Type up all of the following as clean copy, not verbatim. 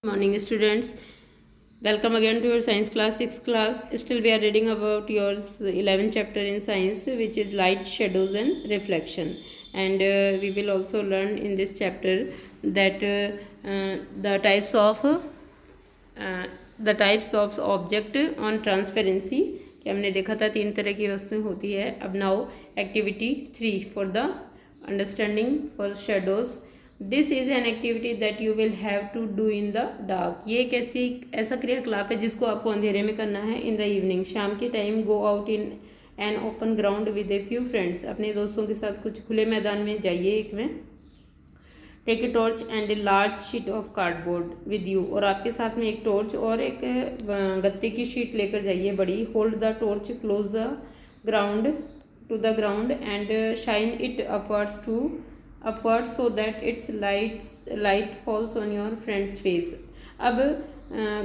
Morning students, welcome again to your science class, 6th class. Still we are reading about your 11th chapter in science, which is light, shadows and reflection. And we will also learn in this chapter that the types of object on transparency, कि हमने देखा था 3 तरह की वस्तुएं होती है. अब now activity 3 for the understanding for shadows. This is an activity that you will have to do in the dark. ये एक ऐसा क्रियाकलाप है जिसको आपको अंधेरे में करना है. इन द इवनिंग, शाम के time, go out in an open ground with a few friends. अपने दोस्तों के साथ कुछ खुले मैदान में जाइए एक में. Take a torch and a large sheet of cardboard with you. और आपके साथ में एक टॉर्च और एक गत्ते की शीट लेकर जाइए बड़ी. Hold the torch close the ground to the ground and shine it upwards so that its light falls on your friend's face. अब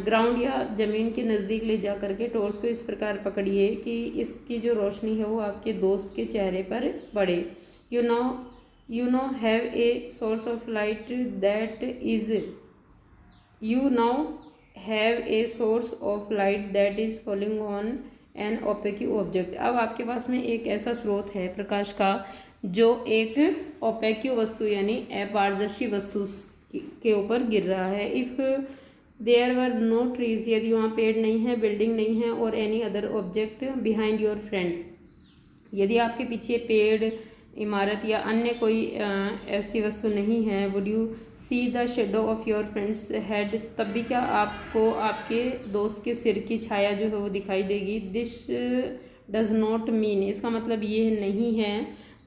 ग्राउंड या ज़मीन के नज़दीक ले जा करके टॉर्च को इस प्रकार पकड़िए कि इसकी जो रोशनी है वो आपके दोस्त के चेहरे पर पड़े. You know have a source of light that is falling on an opaque object. अब आपके पास में एक ऐसा स्रोत है प्रकाश का जो एक ओपेक वस्तु यानी अपारदर्शी वस्तु के ऊपर गिर रहा है. If there were no trees, यदि वहाँ पेड़ नहीं है, बिल्डिंग नहीं है, और any other object behind your friend, यदि आपके पीछे पेड़, इमारत या अन्य कोई ऐसी वस्तु नहीं है, would you see the shadow of your friends head, तब भी क्या आपको आपके दोस्त के सिर की छाया जो है वो दिखाई देगी. दिस डज नॉट मीन, इसका मतलब ये नहीं है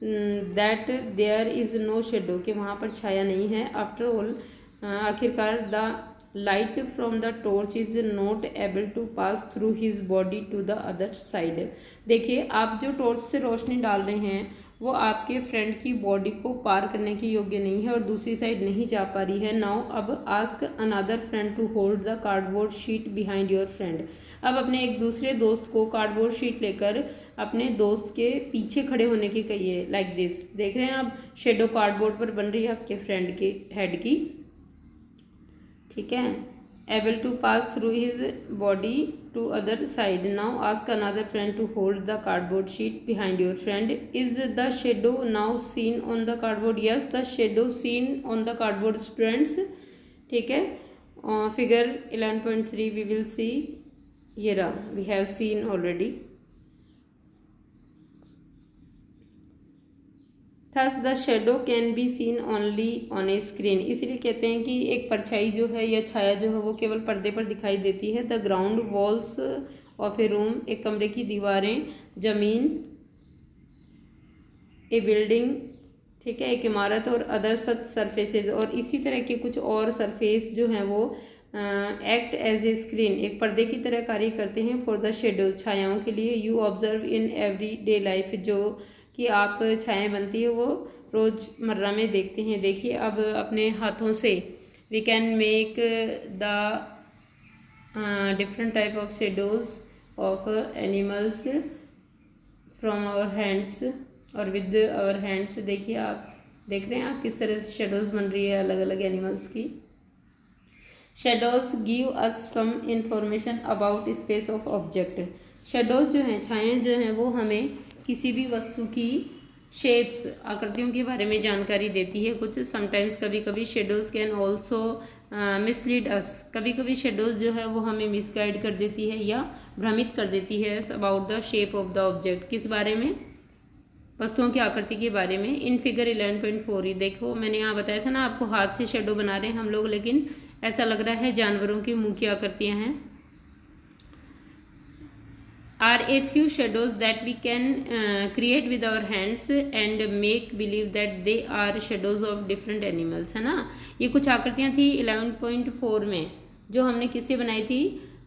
that there is no shadow, कि वहाँ पर छाया नहीं है. आफ्टर ऑल, आखिरकार, the light from the torch is not able to pass through his body to the other side. देखिए, आप जो टॉर्च से रोशनी डाल रहे हैं वो आपके फ्रेंड की बॉडी को पार करने के योग्य नहीं है और दूसरी साइड नहीं जा पा रही है. नाउ, अब ask another friend to hold the cardboard sheet behind your friend. अब अपने एक दूसरे दोस्त को कार्डबोर्ड शीट लेकर अपने दोस्त के पीछे खड़े होने की कहिए. Like this. देख रहे हैं आप, शेडो कार्डबोर्ड पर बन रही है आपके फ्रेंड के हेड की. ठीक है. Able to pass through his body to other side. Now ask another friend to hold the cardboard sheet behind your friend. Is the shadow now seen on the cardboard? Yes, the shadow seen on the cardboard students. ठीक है. Figure 11.3 we will see. ये रहा, we have seen already. Thus the shadow can be seen only on a screen. इसलिए कहते हैं कि एक परछाई जो है या छाया जो है वो केवल पर्दे पर दिखाई देती है. The ground walls of A room, एक कमरे की दीवारें, जमीन, ए बिल्डिंग, ठीक है, एक इमारत, और अदर सच सरफेसेज, और इसी तरह के कुछ और सरफेस जो हैं वो एक्ट एज ए स्क्रीन, एक पर्दे की तरह कार्य करते हैं. फॉर द शेडो, छायाओं के लिए. You observe in every day life, जो कि आप छायाएँ बनती है वो रोज़मर्रा में देखते हैं. देखिए, अब अपने हाथों से we can make the different type of shadows of animals from our hands और विद आवर हैंड्स. देखिए, आप देख रहे हैं आप किस तरह से शेडोज बन रही है अलग अलग एनिमल्स की. Shadows give us some information about space of object. Shadows जो हैं, छायाएँ जो हैं, वो हमें किसी भी वस्तु की शेप्स, आकृतियों के बारे में जानकारी देती है कुछ. समटाइम्स, कभी कभी शेडोज़ कैन ऑल्सो मिसलीड अस. कभी कभी शेडोज़ जो है वो हमें मिसगाइड कर देती है या भ्रमित कर देती है about the shape of the object. किस बारे में? वस्तुओं की आकृति के बारे में. इन फिगर 11.4 देखो, मैंने यहाँ बताया था ना आपको, हाथ से शेडो बना रहे हैं हम लोग, लेकिन ऐसा लग रहा है जानवरों की मुँह की आकृतियाँ हैं. Are a few shadows that we can create with our hands and make believe that they are shadows of different animals, है ना. ये कुछ आकृतियाँ थी 11.4 में जो हमने किससे बनाई थी?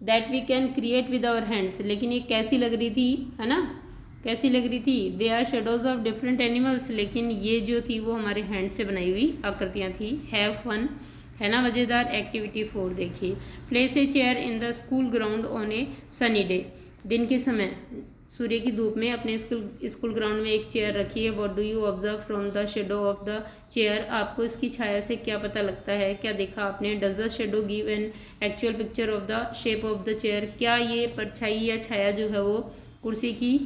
that we can create with our hands. लेकिन ये कैसी लग रही थी, है ना, कैसी लग रही थी? they are shadows of different animals. लेकिन ये जो थी वो हमारे हैंड से बनाई हुई आकृतियाँ थी. हैव फन, है ना, मज़ेदार. एक्टिविटी 4 देखिए. Place a chair in the school ground on A sunny day. दिन के समय सूर्य की धूप में अपने स्कूल ग्राउंड में एक चेयर रखी है। What do you observe from the shadow of the chair? आपको इसकी छाया से क्या पता लगता है, क्या देखा आपने? Does the shadow give an actual picture of the shape of the chair? क्या ये परछाई या छाया जो है वो कुर्सी की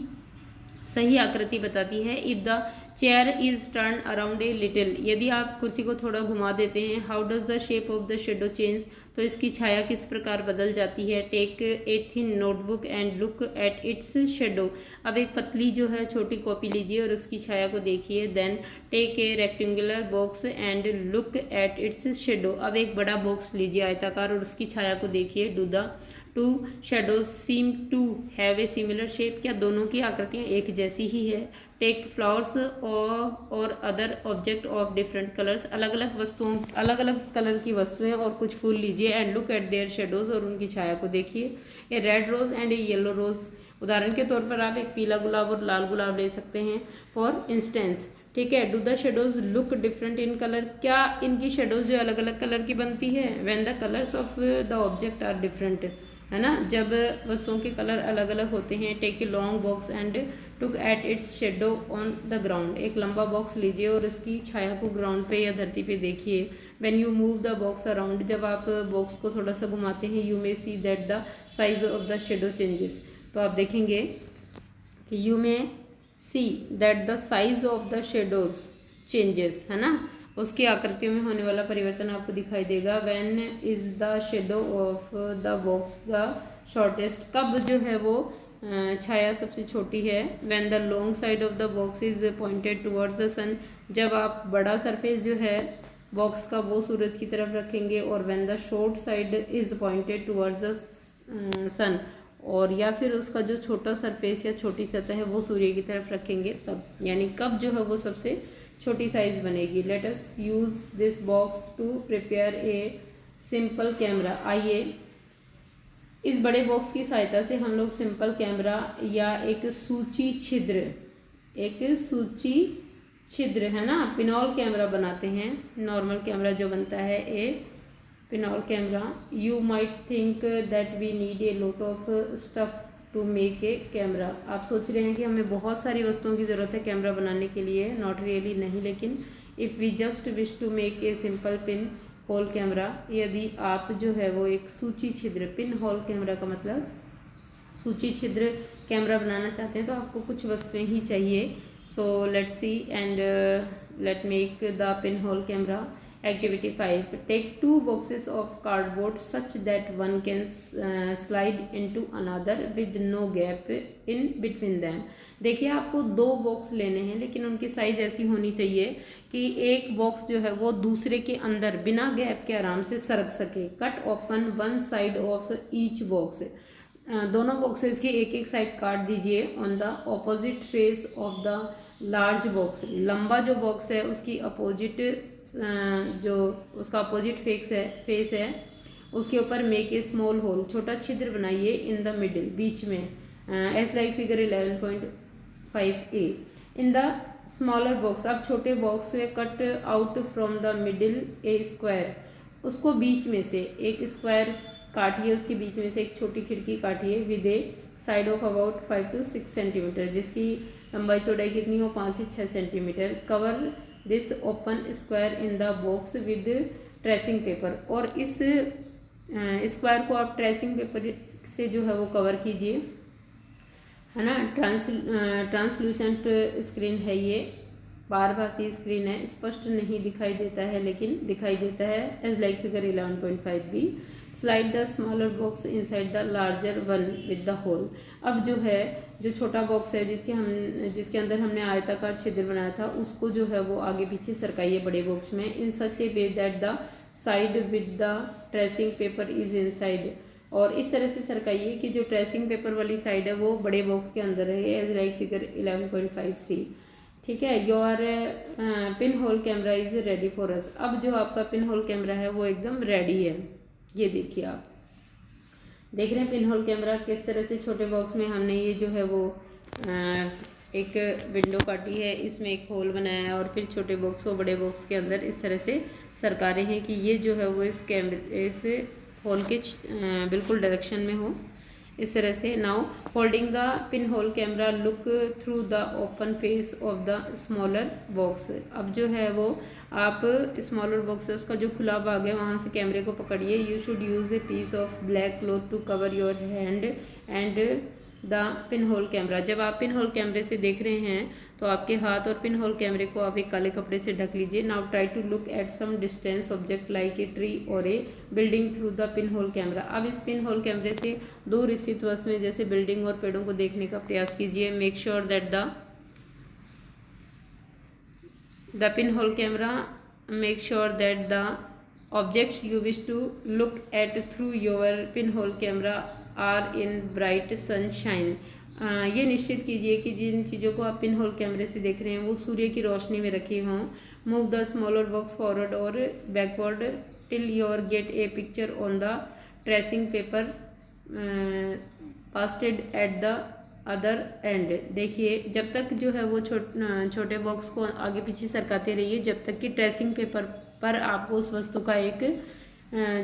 सही आकृति बताती है? If the chair is turn around a little, यदि आप कुर्सी को थोड़ा घुमा देते हैं, how does the shape of the shadow change, तो इसकी छाया किस प्रकार बदल जाती है? Take a thin notebook and look at its shadow, अब एक पतली जो है छोटी कॉपी लीजिए और उसकी छाया को देखिए। Then take a rectangular box and look at its shadow, अब एक बड़ा बॉक्स लीजिए आयताकार और उसकी छाया को देखिए। Do the two shadows seem to have a similar shape, क्या दोनों की आकृतियाँ एक जैसी ही है? टेक फ्लावर्स और other object of different colours, अलग अलग कलर की वस्तुएं और कुछ फूल लीजिए। And look at their shadows, और उनकी छाया को देखिए। A red rose and a yellow rose, उदाहरण के तौर पर आप एक पीला गुलाब और लाल गुलाब ले सकते हैं फॉर इंस्टेंस। ठीक है। Do the shadows look different in colour, क्या इनकी शेडोज जो अलग अलग कलर की बनती है? When the colours of the object are different, है ना, जब वस्तुओं के कलर अलग अलग होते हैं। Take a long box and took at its shadow on the ground, एक लंबा बॉक्स लीजिए और इसकी छाया को ग्राउंड पे या धरती पे देखिए। When you move the box around, जब आप बॉक्स को थोड़ा सा घुमाते हैं, you may see that the size of the shadow changes, तो आप देखेंगे कि you may see that the size of the shadows changes, है ना, उसकी आकृतियों में होने वाला परिवर्तन आपको दिखाई देगा। When is the shadow of the box the shortest, कब जो है वो छाया सबसे छोटी है? When the long side of the box is pointed towards the sun, जब आप बड़ा सरफेस जो है बॉक्स का वो सूरज की तरफ रखेंगे। और when the short side is pointed towards the sun, और या फिर उसका जो छोटा सरफेस या छोटी सतह है वो सूर्य की तरफ रखेंगे तब, यानी कब जो है वो सबसे छोटी साइज बनेगी। Let us use this box to prepare a simple camera, आइए इस बड़े बॉक्स की सहायता से हम लोग सिंपल कैमरा या एक सूची छिद्र है ना, पिनॉल कैमरा बनाते हैं। नॉर्मल कैमरा जो बनता है a pinhole camera. You might think that we need a lot of stuff to make a camera, आप सोच रहे हैं कि हमें बहुत सारी वस्तुओं की ज़रूरत है कैमरा बनाने के लिए। नॉट रियली, नहीं, लेकिन if we just wish to make a simple pin hole camera, यदि आप जो है वो एक सूची छिद्र, पिन होल कैमरा का मतलब सूची छिद्र कैमरा बनाना चाहते हैं तो आपको कुछ वस्तुएं ही चाहिए। So let's see and let make the pin hole camera. Activity 5. Take 2 boxes of cardboard such that one can slide into another with no gap in between them. देखिए आपको 2 बॉक्स लेने हैं, लेकिन उनकी साइज़ ऐसी होनी चाहिए कि एक बॉक्स जो है वो दूसरे के अंदर बिना गैप के आराम से सरक सके। Cut open one side of each box, दोनों बॉक्सेस की एक एक साइड काट दीजिए। On the opposite face of the large box, लंबा जो बॉक्स है उसकी अपोजिट जो उसका अपोजिट फेस है उसके ऊपर मेक ए स्मॉल होल, छोटा छिद्र बनाइए। इन द मिडिल, बीच में, as like figure 11.5a। In the smaller box, अब छोटे बॉक्स से cut out from the middle a square, उसको बीच में से एक स्क्वायर काटिए, उसके बीच में से एक छोटी खिड़की काटिए। With a side of about 5 to 6 centimetre, जिसकी लंबाई चौड़ाई कितनी हो, 5 से 6 centimetre. Cover this open square in the box with tracing paper, और इस स्क्वायर को आप ट्रेसिंग पेपर से जो है वो कवर कीजिए, है ना। ट्रांसलूसेंट स्क्रीन है ये, पारभासी स्क्रीन है, स्पष्ट नहीं दिखाई देता है लेकिन दिखाई देता है। As like figure 11.5b। Slide the smaller box inside the larger one with the hole, अब जो है जो छोटा बॉक्स है जिसके अंदर हमने आयताकार छिद्र बनाया था उसको जो है वो आगे पीछे सरकाइए बड़े बॉक्स में। In such a way that the side with the tracing paper is inside, और इस तरह से सरकाइए कि जो ट्रेसिंग पेपर वाली साइड है वो बड़े बॉक्स के अंदर है। As like figure 11.5c। ठीक है। Your pin hole camera is ready for us, अब जो आपका पिन होल कैमरा है वो एकदम रेडी है। ये देखिए, आप देख रहे हैं पिन होल कैमरा किस तरह से छोटे बॉक्स में हमने ये जो है वो एक विंडो काटी है, इसमें एक होल बनाया है और फिर छोटे बॉक्स को बड़े बॉक्स के अंदर इस तरह से सरका रहे हैं कि ये जो है वो इस होल के बिल्कुल डायरेक्शन में हो। इस तरह से। Now holding the pin hole camera look through the open face of the smaller box. अब जो है वो आप स्मॉलर बॉक्स है उसका जो खुला भाग है वहाँ से कैमरे को पकड़िए। You should use a piece of black cloth to cover your hand and the pin hole camera. जब आप पिन होल कैमरे से देख रहे हैं तो आपके हाथ और पिन होल कैमरे को आप एक काले कपड़े से ढक लीजिए। Now try to look at some distance object like a tree और a building through the pin hole camera. अब इस पिन होल कैमरे से दूर स्थित वस्तु में जैसे बिल्डिंग और पेड़ों को देखने का प्रयास कीजिए। Make sure that the pin hole camera make sure that the objects you wish to look at through your pinhole camera are in bright sunshine। ये निश्चित कीजिए कि जिन चीज़ों को आप पिन होल कैमरे से देख रहे हैं वो सूर्य की रोशनी में रखे हों। Move the smaller box forward और backward till your get a picture on the tracing paper pasted at the other end. देखिए जब तक जो है वो छोटे बॉक्स को आगे पीछे सरकाते रहिए जब तक कि ट्रेसिंग पेपर पर आपको उस वस्तु का एक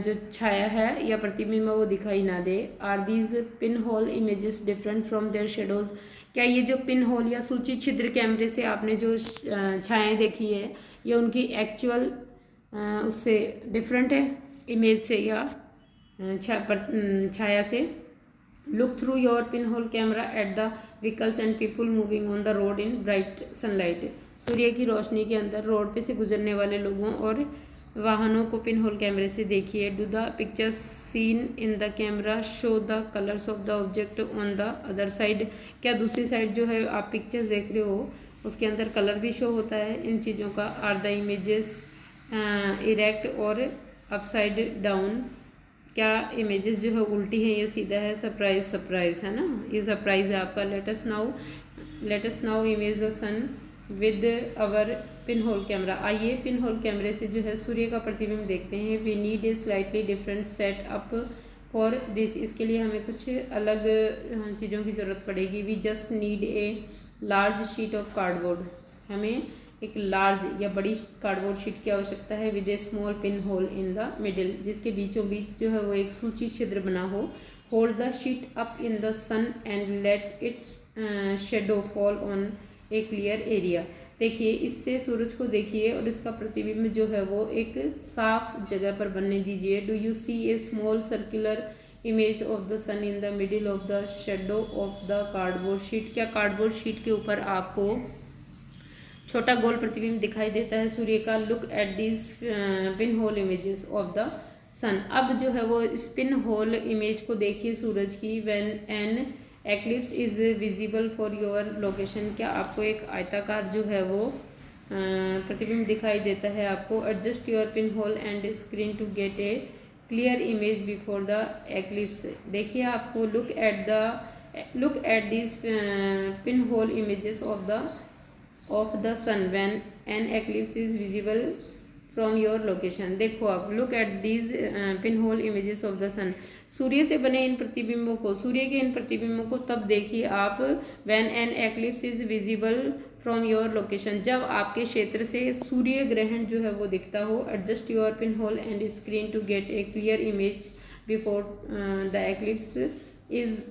जो छाया है या प्रतिबिंब वो दिखाई ना दे। Are these pin hole images different from their shadows. क्या ये जो पिन होल या सूची छिद्र कैमरे से आपने जो छायाएँ देखी है ये उनकी एक्चुअल उससे डिफरेंट है इमेज से या छाया से। Look through your pin hole camera at the vehicles and people moving on the road in bright sunlight. सूर्य की रोशनी के अंदर रोड पे से गुजरने वाले लोगों और वाहनों को पिन होल कैमरे से देखिए। Do the pictures seen in the camera show the colours of the object on the other side. क्या दूसरी साइड जो है आप पिक्चर्स देख रहे हो उसके अंदर कलर भी शो होता है इन चीज़ों का। आर द इमेजेस इरेक्ट और अपसाइड डाउन। क्या इमेजेस जो है उल्टी है या सीधा है। सरप्राइज है ना, ये सरप्राइज है आपका। Let's now image the sun with our pin hole camera. आइए पिन होल कैमरे से जो है सूर्य का प्रतिबिंब देखते हैं। We need a slightly different set up for this. इसके लिए हमें कुछ अलग चीज़ों की ज़रूरत पड़ेगी। We just need a large sheet of cardboard. हमें एक लार्ज या बड़ी कार्डबोर्ड शीट की आवश्यकता है। With A small pin hole in the middle, जिसके बीचों बीच जो है वो एक सूची छिद्र बना हो। Hold the sheet up in the sun and let its shadow fall on a clear area. देखिए इससे सूरज को देखिए और इसका प्रतिबिंब जो है वो एक साफ जगह पर बनने दीजिए। Do you see a small circular image of the sun in the middle of the shadow of the cardboard sheet. क्या कार्डबोर्ड शीट के ऊपर आपको छोटा गोल प्रतिबिंब दिखाई देता है सूर्य का। Look at these pin hole images of the sun. अब जो है वो इस पिन होल इमेज को देखिए सूरज की। When an eclipse is visible for your location. क्या आपको एक आयताकार जो है वो प्रतिबिंब दिखाई देता है आपको। Adjust your pin hole and screen to get a clear image before the eclipse. देखिए आपको look at these pin hole images of the sun when an eclipse is visible from your location. देखो आप look at these pin hole images of the sun. सूर्य से बने इन प्रतिबिंबों को, सूर्य के इन प्रतिबिंबों को तब देखिए आप when an eclipse is visible from your location, जब आपके क्षेत्र से सूर्य ग्रहण जो है वो दिखता हो। Adjust your pin hole and screen to get a clear image before the eclipse is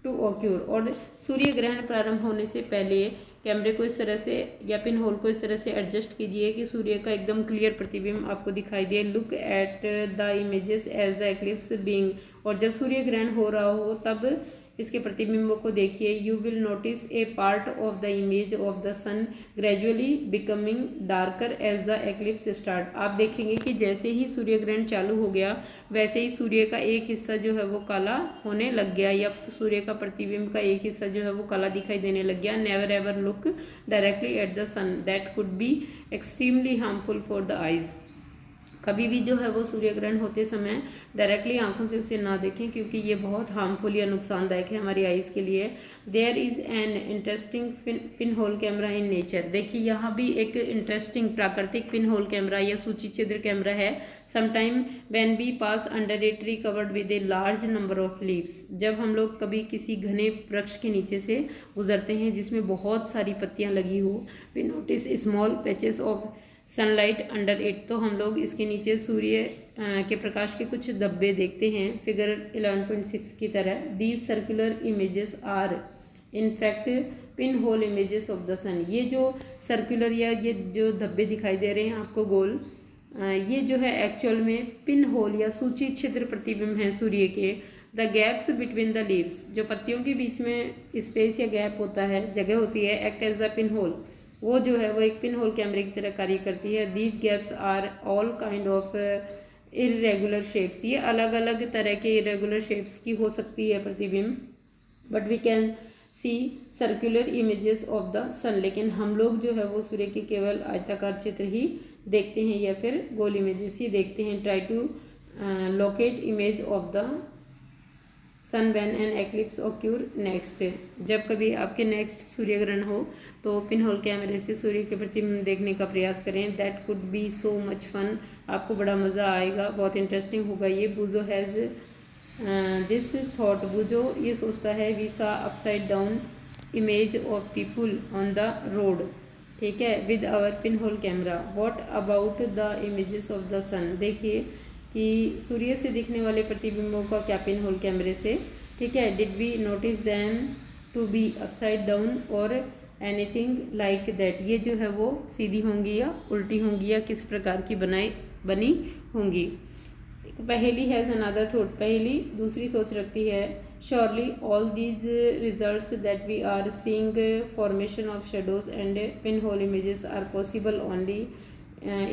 to occur. और सूर्य ग्रहण प्रारंभ होने से पहले कैमरे को इस तरह से या पिन होल को इस तरह से एडजस्ट कीजिए कि सूर्य का एकदम क्लियर प्रतिबिंब आपको दिखाई दे। Look at the images as the eclipse being. और जब सूर्य ग्रहण हो रहा हो तब इसके प्रतिबिंबों को देखिए। You will notice a part of the image of the sun gradually becoming darker as the eclipse start. आप देखेंगे कि जैसे ही सूर्य ग्रहण चालू हो गया वैसे ही सूर्य का एक हिस्सा जो है वो काला होने लग गया या सूर्य का प्रतिबिंब का एक हिस्सा जो है वो काला दिखाई देने लग गया। Never ever look directly at the sun, that could be extremely harmful for the eyes. कभी भी जो है वो सूर्य ग्रहण होते समय डायरेक्टली आंखों से उसे ना देखें क्योंकि ये बहुत हार्मफुल या नुकसानदायक है हमारी आइज़ के लिए। There is an interesting pin hole camera in nature. देखिए यहाँ भी एक इंटरेस्टिंग प्राकृतिक पिन होल कैमरा या सूची छिद्र कैमरा है। Sometime when we pass under a tree covered with a large number of leaves. जब हम लोग कभी किसी घने वृक्ष के नीचे से गुजरते हैं जिसमें बहुत सारी पत्तियाँ लगी हो, we notice small patches of sunlight under it, तो हम लोग इसके नीचे सूर्य के प्रकाश के कुछ धब्बे देखते हैं फिगर 11.6 की तरह। These circular images are in fact pin hole images of the sun. ये जो सर्कुलर या ये जो धब्बे दिखाई दे रहे हैं आपको गोल, ये जो है एक्चुअल में पिन होल या सूची छिद्र प्रतिबिंब हैं सूर्य के। The gaps between the leaves, जो पत्तियों के बीच में स्पेस या गैप होता है, जगह होती है, act as the pin hole, वो जो है वो एक पिन होल कैमरे की तरह कार्य करती है। These gaps are all kind of irregular shapes, ये अलग अलग तरह के इरेगुलर शेप्स की हो सकती है प्रतिबिंब, but we can see circular images of the sun, लेकिन हम लोग जो है वो सूर्य के केवल आयताकार चित्र ही देखते हैं या फिर गोल इमेजेस ही देखते हैं। Try to locate image of the sun when an eclipse occur next, जब कभी आपके नेक्स्ट सूर्य ग्रहण हो तो पिन होल कैमरे से सूर्य के प्रतिबिंब देखने का प्रयास करें। That could be so much fun, आपको बड़ा मज़ा आएगा, बहुत इंटरेस्टिंग होगा ये। Boojho has this thought, Boojho ये सोचता है, we saw upside down image of people on the road, ठीक है, with our pin hole camera. What about the images of the sun, देखिए कि सूर्य से दिखने वाले प्रतिबिंबों का क्या पिन होल कैमरे से, ठीक है। Did we notice them to be upside down और एनीथिंग लाइक दैट, ये जो है वो सीधी होंगी या उल्टी होंगी या किस प्रकार की बनी होंगी। पहली हैज़ अनदर थॉट, पहली दूसरी सोच रखती है। Surely all these results that we are seeing formation of shadows and pin hole images are possible only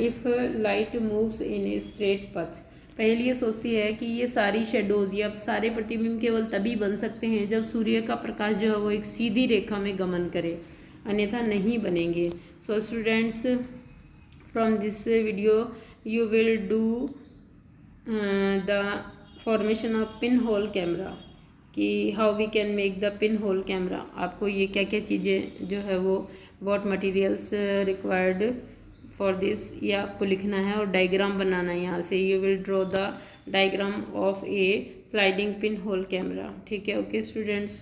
if light moves in a straight path. पहली ये सोचती है कि ये सारी शेडोज या सारे प्रतिबिंब केवल तभी बन सकते हैं जब सूर्य का प्रकाश जो है वो एक सीधी रेखा में गमन करे, अन्यथा नहीं बनेंगे। So students, from this video you will do the formation of pin hole camera, कि how we can make the pin hole camera. आपको ये क्या क्या चीज़ें जो है वो what materials required for this, ये आपको लिखना है और डायग्राम बनाना है। यहाँ से you will draw the diagram of A sliding pin hole camera, ठीक है। Okay students.